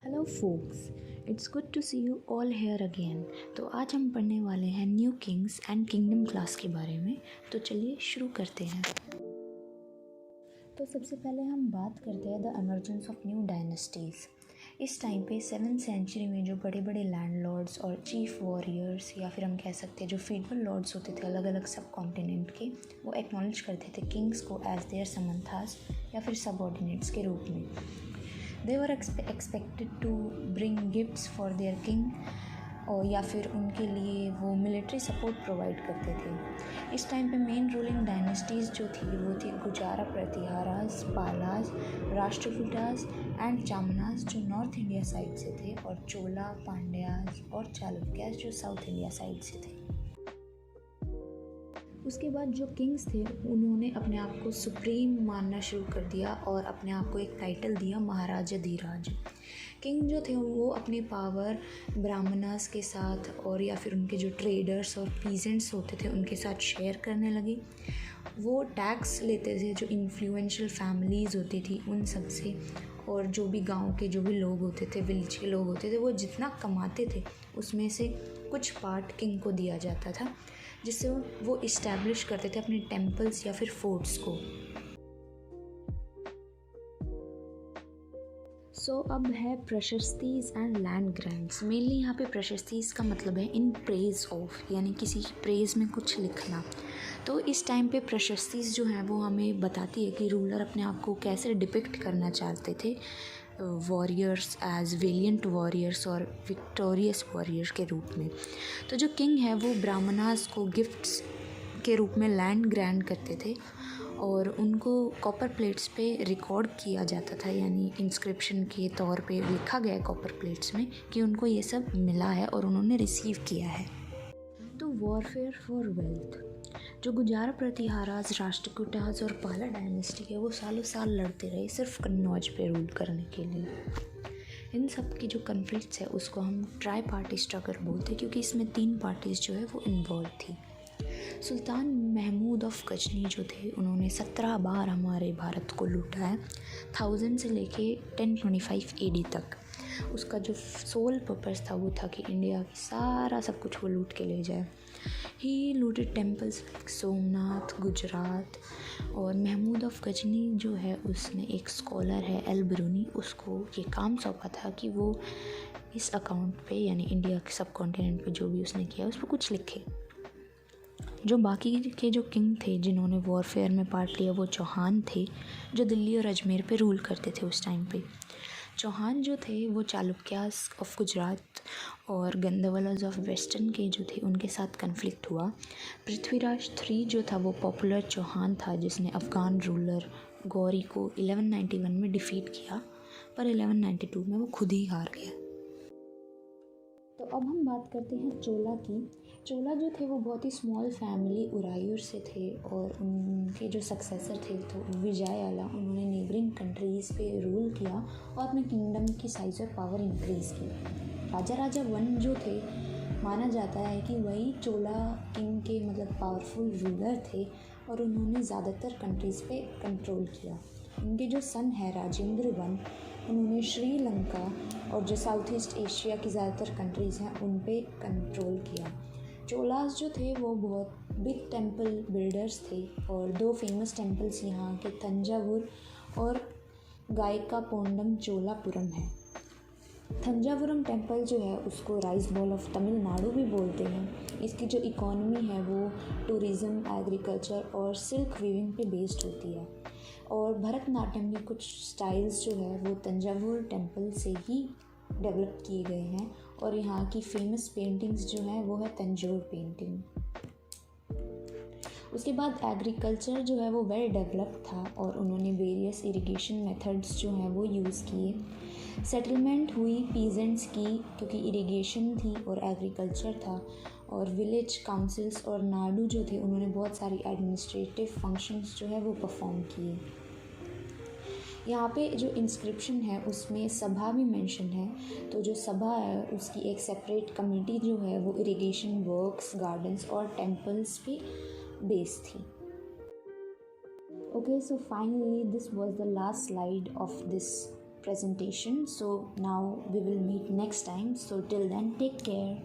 Hello folks, it's good to see you all here again. तो आज हम पढ़ने वाले हैं new kings and kingdom class के बारे में। तो चलिए शुरू करते हैं। तो सबसे पहले हम बात करते हैं the emergence of new dynasties. इस टाइम पे 7th सेंचुरी में जो बड़े बड़े लैंडलॉर्ड्स और चीफ वॉरियर्स या फिर हम कह सकते हैं जो फीडरल लॉर्ड्स होते थे अलग अलग सब कॉन्टिनेंट के, वो एक्नॉलेज करते थे किंग्स को एज देयर समंथास या फिर सबऑर्डिनेट्स के रूप में। They were expected to bring gifts for their king और या फिर उनके लिए वो मिलिट्री सपोर्ट प्रोवाइड करते थे। इस टाइम पे मेन रूलिंग डायनेस्टीज़ जो थी वो थी गुजारा प्रतिहारास, पालास, राष्ट्रकूटास एंड चामनास जो नॉर्थ इंडिया साइड से थे, और चोला, पांड्यास और चालुक्यास जो साउथ इंडिया साइड से थे। उसके बाद जो किंग्स थे उन्होंने अपने आप को सुप्रीम मानना शुरू कर दिया और अपने आप को एक टाइटल दिया महाराजा धीराज। किंग जो थे वो अपनी पावर ब्राह्मणास के साथ और या फिर उनके जो ट्रेडर्स और पीजेंट्स होते थे उनके साथ शेयर करने लगे। वो टैक्स लेते थे जो इन्फ्लुएंशियल फैमिलीज़ होती थी उन सब से, और जो भी गांव के जो भी लोग होते थे, विलेज के लोग होते थे, वो जितना कमाते थे उसमें से कुछ पार्ट किंग को दिया जाता था, जिससे वो इस्टेब्लिश करते थे अपने टेम्पल्स या फिर फोर्ट्स को। अब है प्रशस्तीज एंड लैंड ग्रांट्स। मेनली यहाँ पे प्रशस्तीज का मतलब है इन प्रेज ऑफ, यानी किसी प्रेज में कुछ लिखना। तो इस टाइम पे प्रशस्तीज जो हैं वो हमें बताती है कि रूलर अपने आप को कैसे डिपिक्ट करना चाहते थे, वॉरियर्स एज वेलियंट वॉरियर्स और विक्टोरियस वॉरियर के रूप में। तो जो किंग है वो ब्राह्मणास को गिफ्ट्स के रूप में लैंड ग्रांट करते थे और उनको कॉपर प्लेट्स पे रिकॉर्ड किया जाता था, यानी इंस्क्रिप्शन के तौर पे लिखा गया है कॉपर प्लेट्स में कि उनको ये सब मिला है और उन्होंने रिसीव किया है। तो वॉरफेयर फॉर वेल्थ, जो गुजारा प्रतिहाराज, राष्ट्रकूटास और पाला डायनेस्टी है वो सालों साल लड़ते रहे सिर्फ कन्नौज पे रूल करने के लिए। इन सब की जो कन्फ्लिक्ट्स है उसको हम ट्राई पार्टी स्ट्रगल बोलते हैं, क्योंकि इसमें 3 पार्टीज़ जो है वो इन्वॉल्व थी। सुल्तान महमूद ऑफ गजनी जो थे उन्होंने 17 बार हमारे भारत को लूटा है, 1000 से लेके 1025 AD तक। उसका जो सोल पर्पस था वो था कि इंडिया की सारा सब कुछ वो लूट के ले जाए। He looted temples like Somnath, Gujarat. और महमूद ऑफ गजनी जो है उसने एक स्कॉलर है एल बिरूनी, उसको ये काम सौंपा था कि वो इस अकाउंट पे यानी इंडिया के सब कॉन्टिनेंट पे जो भी उसने किया उस पर कुछ लिखे। जो बाकी के जो किंग थे जिन्होंने वॉरफेयर में पार्ट लिया वो चौहान थे, जो दिल्ली और अजमेर पे रूल करते थे उस टाइम पे। चौहान जो थे वो चालुक्यास ऑफ गुजरात और गंधवलाज ऑफ वेस्टर्न के जो थे उनके साथ कन्फ्लिक्ट हुआ। पृथ्वीराज 3 जो था वो पॉपुलर चौहान था जिसने अफ़गान रूलर गौरी को 1191 में डिफीट किया, पर 1192 में वो खुद ही हार गया। तो अब हम बात करते हैं चोला की। चोला जो थे वो बहुत ही स्मॉल फैमिली उरायूर से थे और उनके जो सक्सेसर थे तो विजयवाला, उन्होंने नेबरिंग कंट्रीज़ पे रूल किया और अपने किंगडम की साइज़ और पावर इंक्रीज़ की। राजा 1 जो थे माना जाता है कि वही चोला किंग के मतलब पावरफुल रूलर थे और उन्होंने ज़्यादातर कंट्रीज़ पे कंट्रोल किया। उनके जो सन है राजेंद्र 1, उन्होंने श्रीलंका और जो साउथ ईस्ट एशिया की ज़्यादातर कंट्रीज़ हैं उन पे कंट्रोल किया। चोलास जो थे वो बहुत बिग टेम्पल बिल्डर्स थे और 2 फेमस टेम्पल्स यहाँ के तंजावुर और गायकापोंडम चोलापुरम है। तंजावुरम टेम्पल जो है उसको राइस बॉल ऑफ तमिलनाडु भी बोलते हैं। इसकी जो इकोनॉमी है वो टूरिज़्म, एग्रीकल्चर और सिल्क वीविंग पे बेस्ड होती है, और भरतनाट्यम के कुछ स्टाइल्स जो है वो तंजावुर टेम्पल से ही डेवलप किए गए हैं, और यहाँ की फेमस पेंटिंग्स जो हैं वो है तंजौर पेंटिंग। उसके बाद एग्रीकल्चर जो है वो वेल डेवलप था और उन्होंने वेरियस इरिगेशन मेथड्स जो हैं वो यूज़ किए। सेटलमेंट हुई पीजेंट्स की क्योंकि इरिगेशन थी और एग्रीकल्चर था, और विलेज काउंसिल्स और नाडू जो थे उन्होंने बहुत सारी एडमिनिस्ट्रेटिव फंक्शंस जो है वो परफॉर्म किए। यहाँ पे जो इंस्क्रिप्शन है उसमें सभा भी मेंशन है, तो जो सभा है उसकी एक सेपरेट कमेटी जो है वो इरिगेशन वर्क्स, गार्डन्स और टेम्पल्स पे बेस थी। Okay, so finally this was the last slide of this presentation. So now we will meet next time. So till then, take care.